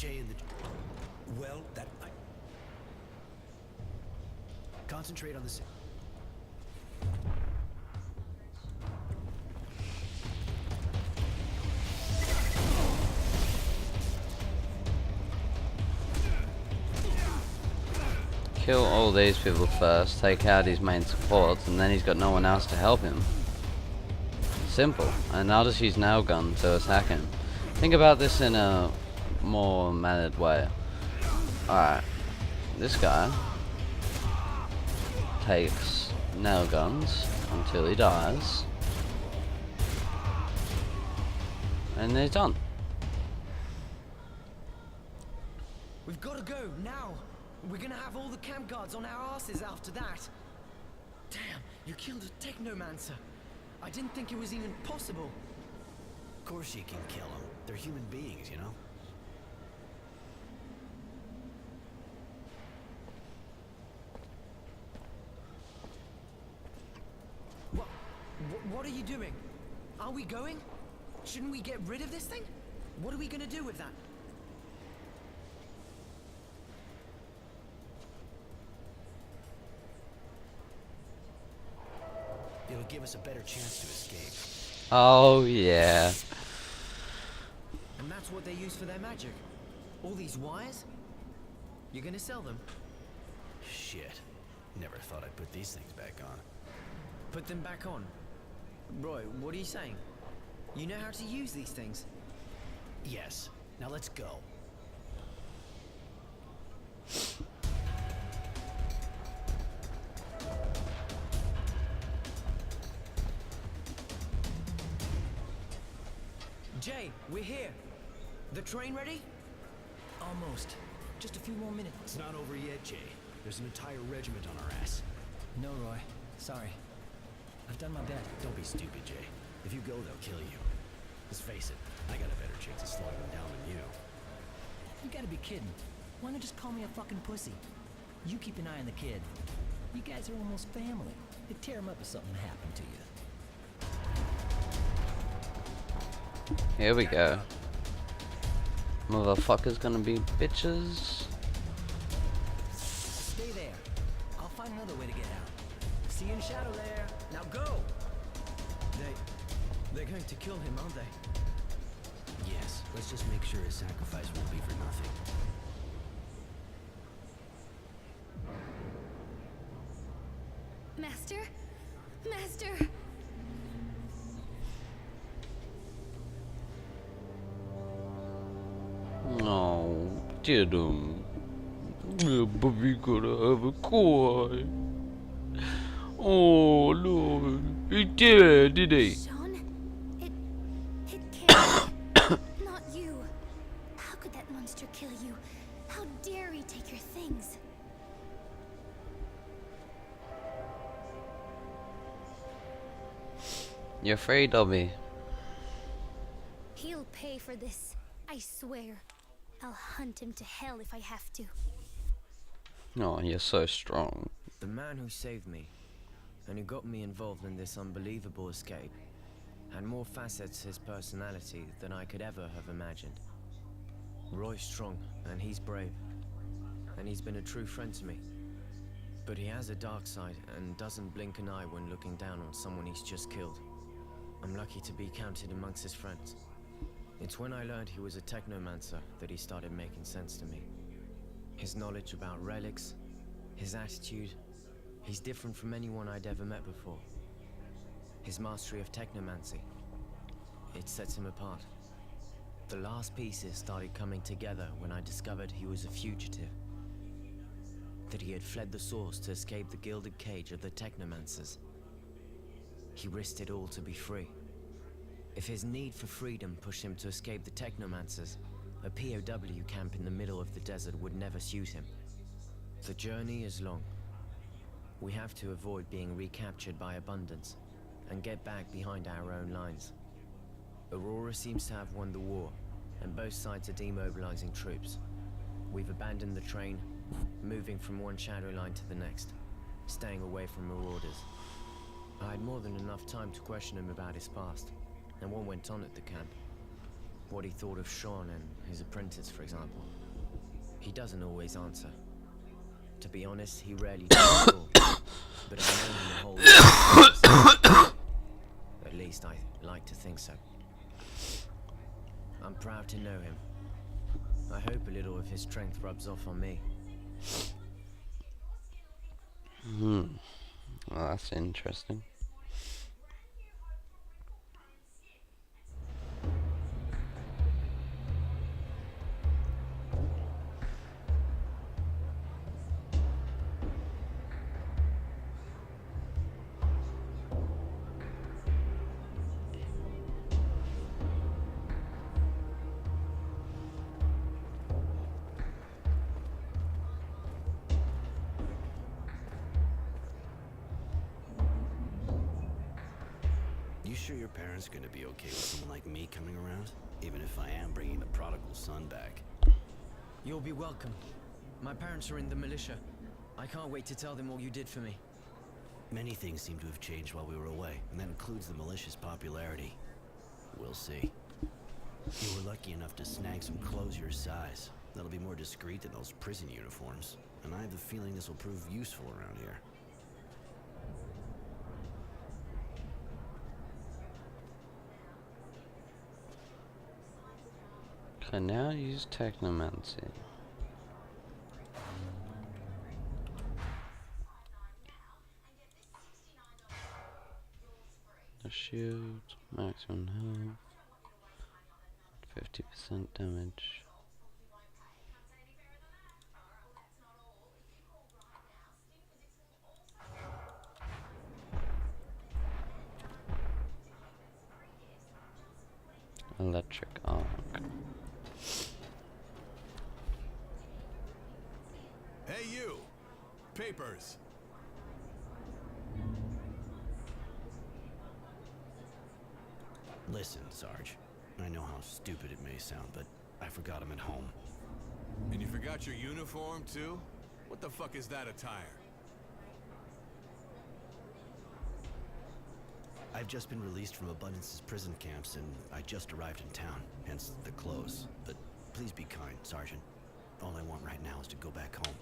Jay and the... Well, that... Concentrate on the... Kill all these people first, take out his main supports, and then he's got no one else to help him. Simple. And I'll just use nail gun to attack him. Think about this in a more mannered way. Alright. This guy takes nail guns until he dies. And he's done. We've got to go now. We're gonna have all the camp guards on our asses after that. Damn, you killed a technomancer. I didn't think it was even possible. Of course you can kill them. They're human beings, you know? What are you doing? Are we going? Shouldn't we get rid of this thing? What are we gonna do with that? It'll give us a better chance to escape. Oh yeah. And that's what they use for their magic. All these wires? You're gonna sell them? Shit. Never thought I'd put these things back on. Put them back on? Roy, what are you saying? You know how to use these things? Yes. Now let's go. Jay, we're here. The train ready? Almost. Just a few more minutes. It's not over yet, Jay. There's an entire regiment on our ass. No, Roy. Sorry. I've done my best. Don't be stupid, Jay. If you go, they'll kill you. Let's face it, I got a better chance of slowing them down than you. You gotta be kidding. Why not just call me a fucking pussy? You keep an eye on the kid. You guys are almost family. They'd tear him up if something happened to you. Here we go. Motherfuckers gonna be bitches. Stay there. I'll find another way to get out. See you in shadow there. Now go! They're going to kill him, aren't they? Yes, let's just make sure his sacrifice won't be for nothing. Master? Master! Oh, did him. Yeah, but we gotta have a core. Oh no, he did he? Sean? It can't be. Not you. How could that monster kill you? How dare he take your things? You're afraid of me. He'll pay for this. I swear. I'll hunt him to hell if I have to. Oh, you're so strong. The man who saved me, and who got me involved in this unbelievable escape, had more facets to his personality than I could ever have imagined. Roy's strong, and he's brave, and he's been a true friend to me. But he has a dark side, and doesn't blink an eye when looking down on someone he's just killed. I'm lucky to be counted amongst his friends. It's when I learned he was a technomancer that he started making sense to me. His knowledge about relics, his attitude, he's different from anyone I'd ever met before. His mastery of technomancy, it sets him apart. The last pieces started coming together when I discovered he was a fugitive. That he had fled the source to escape the gilded cage of the technomancers. He risked it all to be free. If his need for freedom pushed him to escape the technomancers, a POW camp in the middle of the desert would never suit him. The journey is long. We have to avoid being recaptured by Abundance and get back behind our own lines. Aurora seems to have won the war, and both sides are demobilizing troops. We've abandoned the train, moving from one shadow line to the next, staying away from marauders. I had more than enough time to question him about his past, and what went on at the camp. What he thought of Sean and his apprentice, for example. He doesn't always answer. To be honest, he rarely tells at all. But I know him a whole lot. At least I like to think so. I'm proud to know him. I hope a little of his strength rubs off on me. Well, that's interesting. You sure your parents are gonna be okay with someone like me coming around? Even if I am bringing the prodigal son back. You'll be welcome. My parents are in the militia. I can't wait to tell them all you did for me. Many things seem to have changed while we were away, and that includes the militia's popularity. We'll see. You were lucky enough to snag some clothes your size. That'll be more discreet than those prison uniforms, and I have the feeling this will prove useful around here. Can now use technomancy. The shield, maximum health, 50% damage. Electric arc. Hey you! Papers! Listen, Sarge. I know how stupid it may sound, but I forgot him at home. And you forgot your uniform too? What the fuck is that attire? I've just been released from Abundance's prison camps, and I just arrived in town, hence the clothes. But please be kind, Sergeant. All I want right now is to go back home.